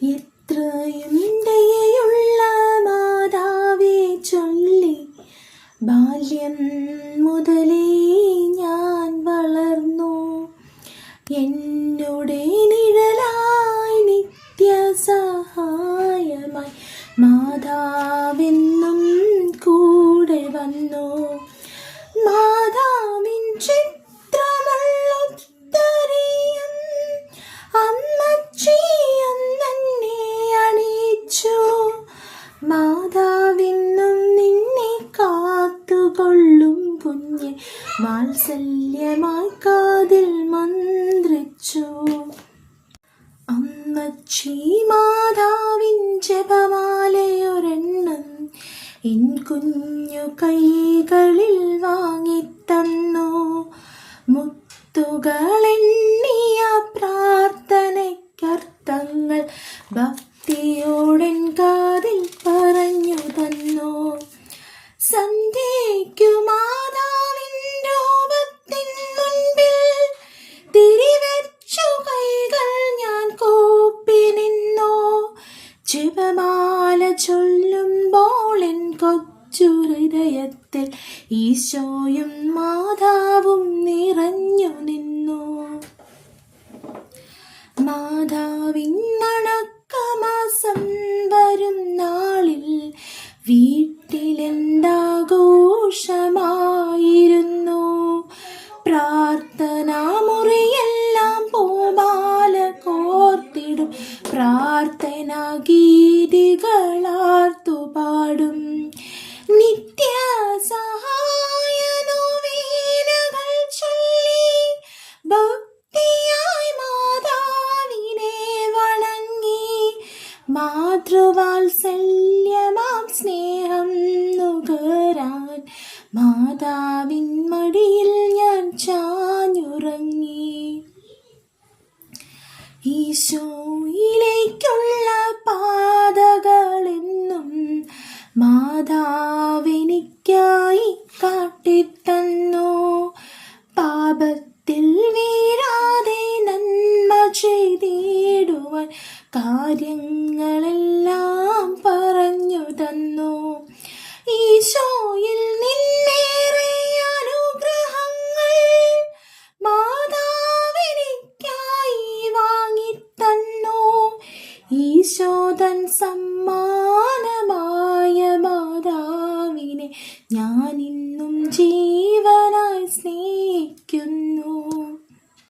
എത്രയും ദയയുള്ള മാതാവേ ചൊല്ലി ബാല്യം മുതലേ ഞാൻ വളർന്നു. എന്നുടെ നിഴലായി നിത്യസഹായമായി മാതാവെന്നും കൂടെ വന്നു. മാതാവിൻ ചിത്രമുള്ളൊത്തറിയും അമ്മച്ചിയെന്നെ അണിയിച്ചു. മാതാവിന്നും നിന്നെ കാത്തുകൊള്ളും കുഞ്ഞെ വാത്സല്യമായി കാതിൽ മന്ത്രിച്ചു. അമ്മച്ചി മാതാവിൻ ജപമാലയൊരെണ്ണം എൻ കുഞ്ഞു കൈകളിൽ വാങ്ങിത്തന്നു. മുത്തുകളെണ്ണിയ പ്രാർത്ഥനയ്ക്കർത്ഥങ്ങൾ ഭക്തിയോടെൻ കാതിൽ പറഞ്ഞു തന്നു. സന്ധ്യയ്ക്കു മാതാവിൻ രൂപത്തിൻ മുൻപിൽ തിരിവെച്ചു കൈകൾ ഞാൻ കൂപ്പി നിന്നു. ജപമാല ചൊല്ലുമ്പോൾ എൻ കൊച്ചു ഹൃദയത്തിൽ ഈശോയും മാതാവും നിറഞ്ഞു നിന്നു. മാതാവിൻ വണക്കമാസം വരും നാളിൽ വീട്ടിലെന്താഘോഷമായിരുന്നു. പ്രാർത്ഥനാ മുറിയെല്ലാം പൂമാല കോർത്തിടും, പ്രാർത്ഥനാ ഗീതികളാർത്തുപാടും. നിത്യ സഹായ നോവേനകൾ ചൊല്ലി ഭക്തിയായി മാതാവിനെ വണങ്ങി. മാതൃവാത്സല്യമാം സ്നേഹം നുകരാൻ മാതാവിൻ മടിയിൽ ഞാൻ ചാഞ്ഞുറങ്ങി. ഈശോയിലേക്കുള്ള പാതകളെന്നും മാതാവെനിക്കായി കാട്ടിത്തന്നു. പാപത്തിൽ വീഴാതെ നന്മ ചെയ്തിടുവാൻ കാര്യങ്ങളെല്ലാം പറഞ്ഞു തന്നു. ഈശോയിൽ നിന്നേറെ അനുഗ്രഹങ്ങൾ മാതാവെനിക്കായി വാങ്ങിത്തന്നു. ഈശോ തൻ